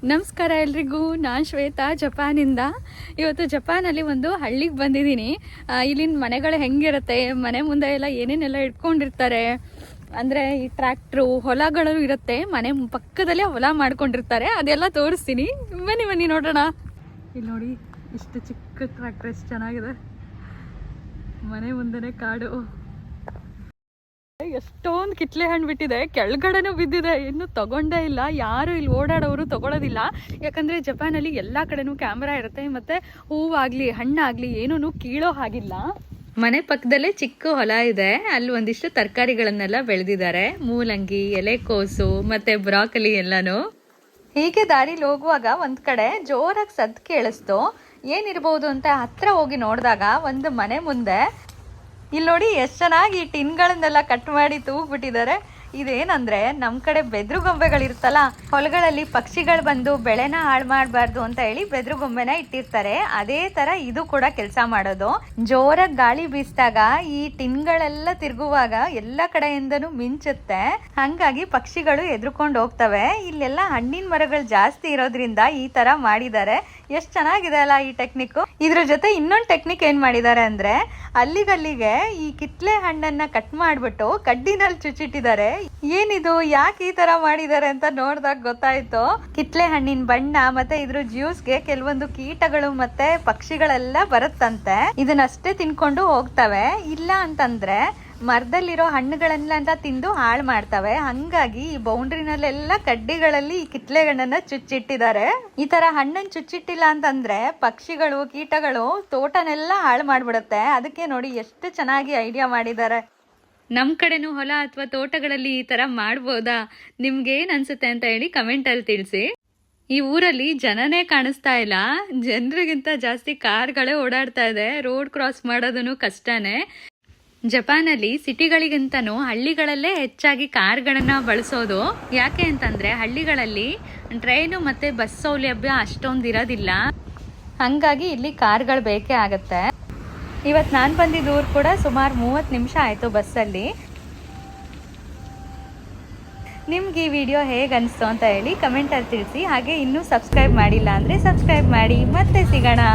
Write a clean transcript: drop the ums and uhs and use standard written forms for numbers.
ನಮಸ್ಕಾರ ಎಲ್ರಿಗೂ. ನಾನು ಶ್ವೇತಾ, ಜಪಾನಿಂದ. ಇವತ್ತು ಜಪಾನಲ್ಲಿ ಒಂದು ಹಳ್ಳಿಗೆ ಬಂದಿದ್ದೀನಿ. ಇಲ್ಲಿನ ಮನೆಗಳು ಹೆಂಗಿರುತ್ತೆ, ಮನೆ ಮುಂದೆ ಎಲ್ಲ ಏನೇನೆಲ್ಲ ಇಟ್ಕೊಂಡಿರ್ತಾರೆ ಅಂದರೆ ಈ ಟ್ರ್ಯಾಕ್ಟ್ರು ಹೊಲಗಳು ಇರುತ್ತೆ, ಮನೆ ಪಕ್ಕದಲ್ಲೇ ಹೊಲ ಮಾಡ್ಕೊಂಡಿರ್ತಾರೆ, ಅದೆಲ್ಲ ತೋರಿಸ್ತೀನಿ. ಬನ್ನಿ ನೋಡೋಣ. ಇಲ್ಲಿ ನೋಡಿ, ಇಷ್ಟು ಚಿಕ್ಕ ಟ್ರ್ಯಾಕ್ಟರ್ ಎಷ್ಟು ಚೆನ್ನಾಗಿದೆ. ಮನೆ ಮುಂದೆನೇ ಕಾಡು. ಎಷ್ಟೊಂದು ಕಿತ್ಲೆ ಹಣ್ಣು ಬಿಟ್ಟಿದೆ, ಕೆಳಗಡೆನೂ ಬಿದ್ದಿದೆ, ಇನ್ನೂ ತಗೊಂಡೇ ಇಲ್ಲ. ಯಾರು ಇಲ್ಲಿ ಓಡಾಡೋರು ತಗೊಳ್ಳೋದಿಲ್ಲ, ಯಾಕಂದರೆ ಜಪಾನಲ್ಲಿ ಎಲ್ಲ ಕಡೆನೂ ಕ್ಯಾಮ್ರಾ ಇರುತ್ತೆ, ಮತ್ತು ಹೂವಾಗಲಿ ಹಣ್ಣಾಗಲಿ ಏನೂ ಕೀಳೋ ಹಾಗಿಲ್ಲ. ಮನೆ ಪಕ್ಕದಲ್ಲೇ ಚಿಕ್ಕ ಹೊಲ ಇದೆ, ಅಲ್ಲಿ ಒಂದಿಷ್ಟು ತರಕಾರಿಗಳನ್ನೆಲ್ಲ ಬೆಳೆದಿದ್ದಾರೆ. ಮೂಲಂಗಿ, ಎಲೆಕೋಸು ಮತ್ತು ಬ್ರಾಕಲಿ ಎಲ್ಲನೂ. ಹೀಗೆ ದಾರಿಲಿ ಹೋಗುವಾಗ ಒಂದು ಕಡೆ ಜೋರಾಗಿ ಸದ್ದು ಕೇಳಿಸ್ತು. ಏನಿರ್ಬೋದು ಅಂತ ಹತ್ರ ಹೋಗಿ ನೋಡಿದಾಗ ಒಂದು ಮನೆ ಮುಂದೆ ಇಲ್ಲಿ ನೋಡಿ ಎಷ್ಟು ಚೆನ್ನಾಗಿ ಈ ಟಿನ್ಗಳನ್ನೆಲ್ಲ ಕಟ್ ಮಾಡಿ ತೂಗ್ಬಿಟ್ಟಿದ್ದಾರೆ. ಇದೇನಂದ್ರೆ ನಮ್ಮ ಕಡೆ ಬೆದ್ರು ಗೊಂಬೆಗಳಿರುತ್ತಲ್ಲ, ಹೊಲಗಳಲ್ಲಿ ಪಕ್ಷಿಗಳು ಬಂದು ಬೆಳೆನ ಹಾಳು ಮಾಡಬಾರ್ದು ಅಂತ ಹೇಳಿ ಬೆದ್ರು ಗೊಂಬೆನ ಇಟ್ಟಿರ್ತಾರೆ. ಅದೇ ತರ ಇದು ಕೂಡ ಕೆಲಸ ಮಾಡೋದು. ಜೋರಾಗಿ ಗಾಳಿ ಬೀಸಿದಾಗ ಈ ಟಿನ್ಗಳೆಲ್ಲ ತಿರುಗುವಾಗ ಎಲ್ಲ ಕಡೆಯಿಂದನೂ ಮಿಂಚುತ್ತೆ, ಹಂಗಾಗಿ ಪಕ್ಷಿಗಳು ಎದ್ರುಕೊಂಡು ಹೋಗ್ತವೆ. ಇಲ್ಲೆಲ್ಲ ಹಣ್ಣಿನ ಮರಗಳು ಜಾಸ್ತಿ ಇರೋದ್ರಿಂದ ಈ ತರ ಮಾಡಿದ್ದಾರೆ. ಎಷ್ಟು ಚೆನ್ನಾಗಿದೆ ಅಲ್ಲ ಈ ಟೆಕ್ನಿಕ್. ಇದ್ರ ಜೊತೆ ಇನ್ನೊಂದು ಟೆಕ್ನಿಕ್ ಏನ್ ಮಾಡಿದ್ದಾರೆ ಅಂದ್ರೆ, ಅಲ್ಲಿಗಲ್ಲಿಗೆ ಈ ಕಿತ್ಲೆ ಹಣ್ಣನ್ನ ಕಟ್ ಮಾಡ್ಬಿಟ್ಟು ಕಡ್ಡಿನಲ್ಲಿ ಚುಚ್ಚಿಟ್ಟಿದ್ದಾರೆ. ಏನಿದು, ಯಾಕೆ ಈ ತರ ಮಾಡಿದ್ದಾರೆ ಅಂತ ನೋಡಿದಾಗ ಗೊತ್ತಾಯ್ತು. ಕಿತ್ಲೆ ಹಣ್ಣಿನ ಬಣ್ಣ ಮತ್ತೆ ಇದ್ರ ಜ್ಯೂಸ್ಗೆ ಕೆಲವೊಂದು ಕೀಟಗಳು ಮತ್ತೆ ಪಕ್ಷಿಗಳೆಲ್ಲ ಬರುತ್ತಂತೆ, ಇದನ್ನಷ್ಟೇ ತಿನ್ಕೊಂಡು ಹೋಗ್ತವೆ. ಇಲ್ಲ ಅಂತಂದ್ರೆ ಮರದಲ್ಲಿರೋ ಹಣ್ಣುಗಳನ್ನೆಲ್ಲ ತಿಂದು ಹಾಳು ಮಾಡ್ತವೆ. ಹಂಗಾಗಿ ಈ ಬೌಂಡ್ರಿನಲ್ಲೆಲ್ಲ ಕಡ್ಡಿಗಳಲ್ಲಿ ಈ ಕಿತ್ಲೆ ಹಣ್ಣನ್ನ ಚುಚ್ಚಿಟ್ಟಿದ್ದಾರೆ. ಈ ತರ ಹಣ್ಣನ್ನು ಚುಚ್ಚಿಟ್ಟಿಲ್ಲ ಅಂತಂದ್ರೆ ಪಕ್ಷಿಗಳು ಕೀಟಗಳು ತೋಟನೆಲ್ಲ ಹಾಳು ಮಾಡ್ಬಿಡುತ್ತೆ. ಅದಕ್ಕೆ ನೋಡಿ ಎಷ್ಟು ಚೆನ್ನಾಗಿ ಐಡಿಯಾ ಮಾಡಿದ್ದಾರೆ. ನಮ್ಮ ಕಡೆನೂ ಹೊಲ ಅಥವಾ ತೋಟಗಳಲ್ಲಿ ಈ ತರ ಮಾಡ್ಬೋದಾ? ನಿಮ್ಗೆ ಏನ್ ಅನ್ಸುತ್ತೆ ಅಂತ ಹೇಳಿ ಕಮೆಂಟಲ್ಲಿ ತಿಳಿಸಿ. ಈ ಊರಲ್ಲಿ ಜನನೇ ಕಾಣಿಸ್ತಾ ಇಲ್ಲ, ಜನರಿಗಿಂತ ಜಾಸ್ತಿ ಕಾರ್ಗಳೇ ಓಡಾಡ್ತಾ ಇದೆ. ರೋಡ್ ಕ್ರಾಸ್ ಮಾಡೋದನ್ನು ಕಷ್ಟನೇ. ಜಪಾನಲ್ಲಿ ಸಿಟಿಗಳಿಗಿಂತನೂ ಹಳ್ಳಿಗಳಲ್ಲೇ ಹೆಚ್ಚಾಗಿ ಕಾರ್ಗಳನ್ನ ಬಳಸೋದು. ಯಾಕೆ ಅಂತಂದ್ರೆ ಹಳ್ಳಿಗಳಲ್ಲಿ ಟ್ರೈನು ಮತ್ತೆ ಬಸ್ ಸೌಲಭ್ಯ ಅಷ್ಟೊಂದು ಇರೋದಿಲ್ಲ, ಹಂಗಾಗಿ ಇಲ್ಲಿ ಕಾರ್ಗಳು ಬೇಕೇ ಆಗತ್ತೆ. ಇವತ್ತು ನಾನು ಬಂದಿದ್ದ ಊರು ಕೂಡ ಸುಮಾರು 30 ನಿಮಿಷ ಆಯಿತು ಬಸ್ಸಲ್ಲಿ. ನಿಮ್ಗೆ ಈ ವಿಡಿಯೋ ಹೇಗೆ ಅನಿಸ್ತು ಅಂತ ಹೇಳಿ ಕಮೆಂಟಲ್ಲಿ ತಿಳಿಸಿ. ಹಾಗೆ ಇನ್ನೂ ಸಬ್ಸ್ಕ್ರೈಬ್ ಮಾಡಿಲ್ಲ ಅಂದರೆ ಸಬ್ಸ್ಕ್ರೈಬ್ ಮಾಡಿ. ಮತ್ತೆ ಸಿಗೋಣ.